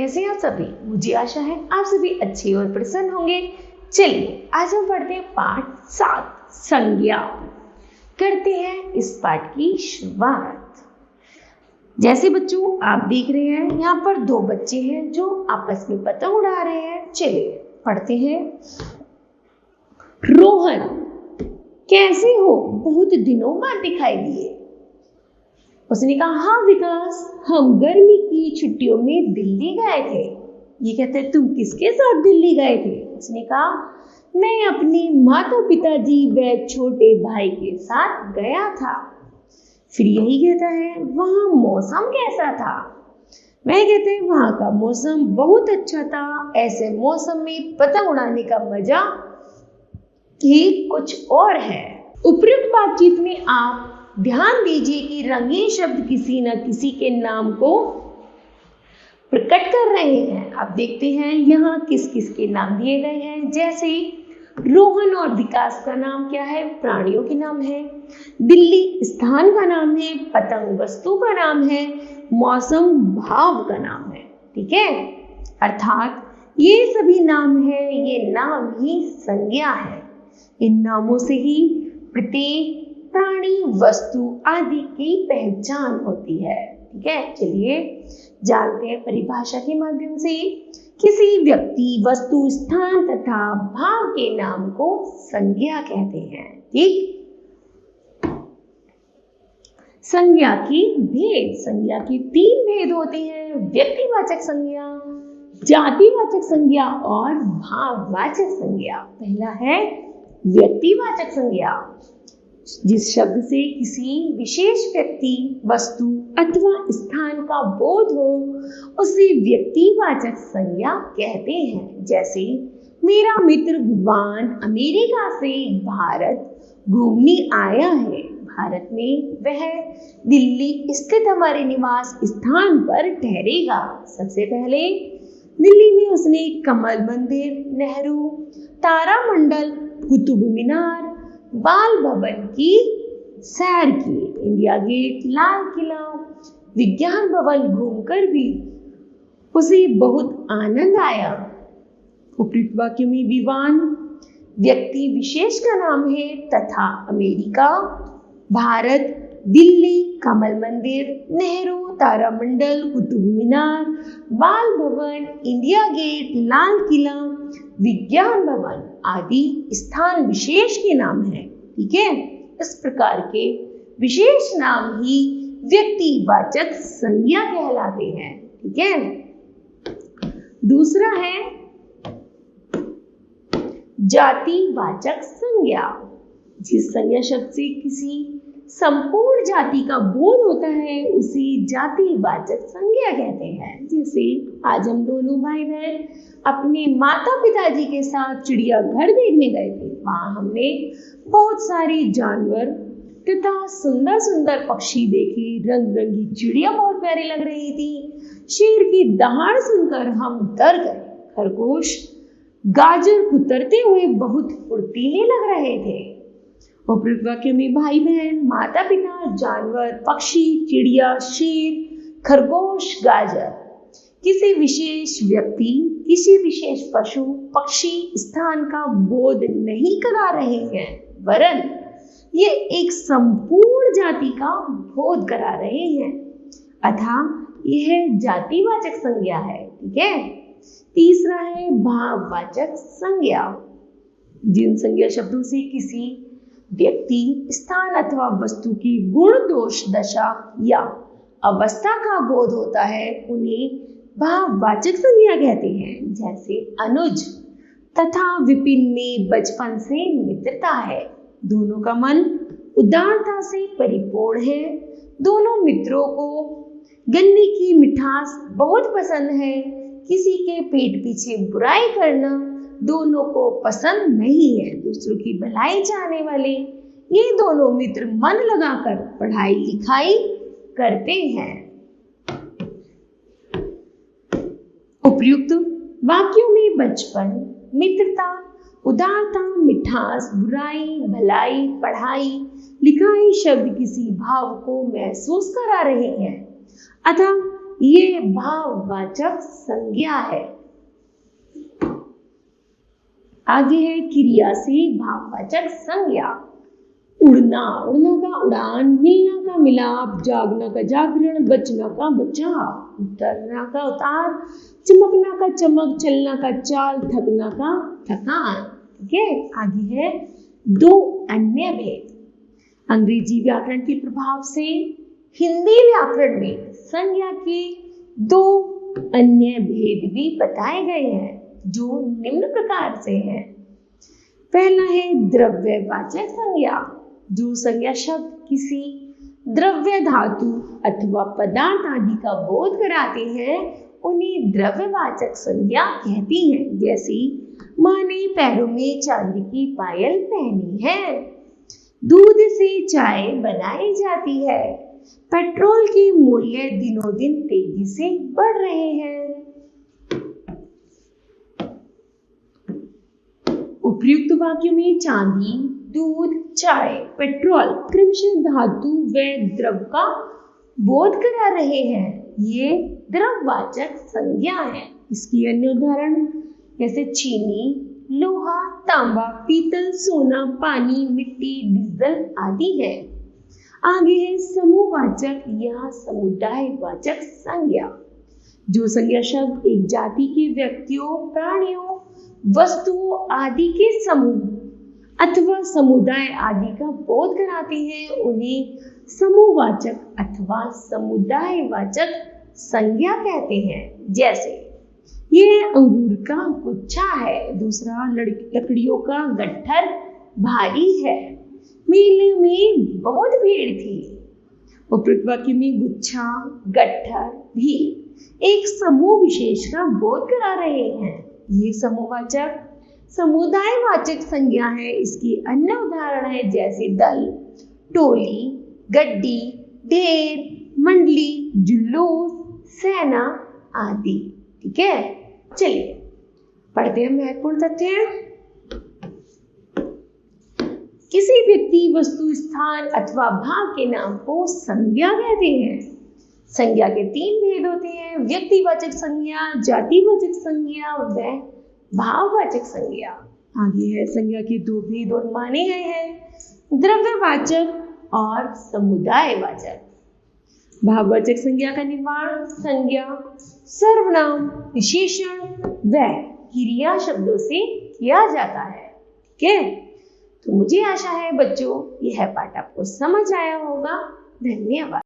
कैसे हैं आप सभी? मुझे आशा है आप सभी अच्छे और प्रसन्न होंगे। चलिए आज हम पढ़ते हैं पाठ 7 संज्ञा। करते हैं इस पाठ की शुरुआत। जैसे बच्चों आप देख रहे हैं यहाँ पर 2 बच्चे हैं जो आपस में पतंग उड़ा रहे हैं। चलिए पढ़ते हैं। रोहन, कैसे हो? बहुत दिनों बाद दिखाई दिए। उसने कहा, हाँ विकास, हम गर्मी की छुट्टियों में दिल्ली गए थे। ये कहते हैं, तुम किसके साथ दिल्ली गए थे? उसने कहा, मैं अपने माता पिताजी व छोटे भाई के साथ गया था। फिर यही कहता है, वहाँ मौसम कैसा था? मैं कहते हैं, वहाँ का मौसम बहुत अच्छा था। ऐसे मौसम में पतंग उड़ाने का मजा ही कुछ और है। उपयुक्त बातचीत में आप ध्यान दीजिए कि रंगीन शब्द किसी न किसी के नाम को प्रकट कर रहे हैं। आप देखते हैं यहाँ किस किस के नाम दिए गए हैं। जैसे रोहन और विकास का नाम क्या है? प्राणियों के नाम है। दिल्ली स्थान का नाम है। पतंग वस्तु का नाम है। मौसम भाव का नाम है। ठीक है, अर्थात ये सभी नाम है, ये नाम ही संज्ञा है। इन नामों से ही प्रत्येक प्राणी वस्तु आदि की पहचान होती है। ठीक है, चलिए जानते हैं परिभाषा के माध्यम से। किसी व्यक्ति, वस्तु, स्थान तथा भाव के नाम को संज्ञा कहते हैं। ठीक, संज्ञा की भेद। संज्ञा के 3 भेद होते हैं: व्यक्तिवाचक संज्ञा, जातिवाचक संज्ञा और भाववाचक संज्ञा। पहला है व्यक्तिवाचक संज्ञा। जिस शब्द से किसी विशेष व्यक्ति, वस्तु अथवा स्थान का बोध हो उसे व्यक्तिवाचक संज्ञा कहते हैं। जैसे मेरा मित्र विवान अमेरिका से भारत घूमने आया है। भारत में वह दिल्ली स्थित हमारे निवास स्थान पर ठहरेगा। सबसे पहले दिल्ली में उसने कमल मंदिर, नेहरू तारामंडल, कुतुब मीनार, बाल भवन की सैर की। इंडिया गेट, लाल किला, विज्ञान भवन घूमकर भी उसे बहुत आनंद आया। उपयुक्त वाक्य में विवान व्यक्ति विशेष का नाम है तथा अमेरिका, भारत, दिल्ली, कमल मंदिर, नेहरू तारामंडल, कुतुब मीनार, बाल भवन, इंडिया गेट, लाल किला, विज्ञान भवन आदि स्थान विशेष के नाम हैं। ठीक है, इस प्रकार के विशेष नाम ही व्यक्तिवाचक संज्ञा कहलाते हैं। ठीक है, दूसरा है जातिवाचक संज्ञा। जिस संज्ञा शब्द से किसी संपूर्ण जाति का बोध होता है उसे जातिवाचक संज्ञा कहते हैं। जैसे आज हम दोनों भाई बहन अपने माता पिताजी के साथ चिड़ियाघर देखने गए थे। वहाँ हमने बहुत सारे जानवर तथा सुंदर सुंदर पक्षी देखे। रंग बिरंगी चिड़िया बहुत प्यारी लग रही थी। शेर की दहाड़ सुनकर हम डर गए। खरगोश गाजर कुतरते हुए बहुत फुर्तीले लग रहे थे। उपयुक्त वाक्य में भाई बहन, माता पिता, जानवर, पक्षी, चिड़िया, शेर, खरगोश, गाजर किसी विशेष व्यक्ति, किसी विशेष पशु, पक्षी, स्थान का बोध नहीं करा रहे हैं, वरन ये एक संपूर्ण जाति का बोध करा रहे हैं। अतः यह जातिवाचक संज्ञा है। ठीक है, तीसरा है भाववाचक संज्ञा। जिन संज्ञा शब्दों से किसी व्यक्ति, स्थान अथवा वस्तु की गुण, दोष, दशा या अवस्था का बोध होता है उन्हें भाववाचक संज्ञा कहते हैं। जैसे अनुज तथा विपिन में बचपन से मित्रता है। दोनों का मन उदारता से परिपूर्ण है। दोनों मित्रों को गन्ने की मिठास बहुत पसंद है। किसी के पेट पीछे बुराई करना दोनों को पसंद नहीं है। दूसरों की भलाई चाहने वाले ये दोनों मित्र मन लगाकर पढ़ाई लिखाई करते हैं। उपयुक्त वाक्यों में बचपन, मित्रता, उदारता, मिठास, बुराई, भलाई, पढ़ाई, लिखाई शब्द किसी भाव को महसूस करा रहे हैं। अतः ये भाववाचक संज्ञा है। आगे है क्रिया से भाववाचक संज्ञा। उड़ना, उड़ना का उड़ान, मिलना का मिलाप, जागना का जागरण, बचना का बचाव, उतरना का उतार, चमकना का चमक, चलना का चाल, थकना का थकान। ठीक है, आगे है दो अन्य भेद। अंग्रेजी व्याकरण के प्रभाव से हिंदी व्याकरण में संज्ञा के दो अन्य भेद भी बताए गए हैं जो निम्न प्रकार से हैं। पहला है द्रव्यवाचक संज्ञा। जो संज्ञा शब्द किसी द्रव्य, धातु अथवा पदार्थ आदि का बोध कराते हैं उन्हें द्रव्यवाचक संज्ञा कहती हैं। जैसे माँ ने पैरों में चांदी की पायल पहनी है, दूध से चाय बनाई जाती है, पेट्रोल के मूल्य दिनों दिन तेजी से बढ़ रहे हैं। उपयुक्त वाक्यों में चांदी, दूध, चाय, पेट्रोल क्रमशः धातु व द्रव का बोध करा रहे हैं। ये द्रववाचक संज्ञा है। इसकी अन्य उदाहरण जैसे चीनी, लोहा, तांबा, पीतल, सोना, पानी, मिट्टी, डीजल आदि है। आगे है समूहवाचक या समुदायवाचक संज्ञा। जो संज्ञा शब्द एक जाति के व्यक्तियों, प्राणियों, वस्तुओं आदि के समूह अथवा समुदाय आदि का बोध कराते हैं उन्हें समूहवाचक अथवा समुदायवाचक संज्ञा कहते हैं। जैसे ये अंगूर का गुच्छा है, दूसरा लकड़ियों का गट्ठर भारी है, मेले में बहुत भीड़ थी। उपयुक्त वाक्य में गुच्छा, गट्ठर भी एक समूह विशेष का बोध करा रहे हैं। ये समूहवाचक समुदायवाचक संज्ञा है। इसकी अन्य उदाहरण है जैसे दल, टोली, गड्डी, ढेर, मंडली, जुलूस, सेना आदि। ठीक है, चलिए पढ़ते हैं महत्वपूर्ण तथ्य। किसी व्यक्ति, वस्तु, स्थान अथवा भाग के नाम को संज्ञा कहते हैं। संज्ञा के तीन भेद होते हैं, व्यक्तिवाचक संज्ञा, जातिवाचक संज्ञा व भाववाचक संज्ञा। आगे है संज्ञा के दो भेद और माने गए हैं, द्रव्यवाचक और समुदायवाचक। भाववाचक संज्ञा का निर्माण संज्ञा, सर्वनाम, विशेषण व क्रिया शब्दों से किया जाता है। ठीक है, तो मुझे आशा है बच्चों यह पाठ आपको समझ आया होगा। धन्यवाद।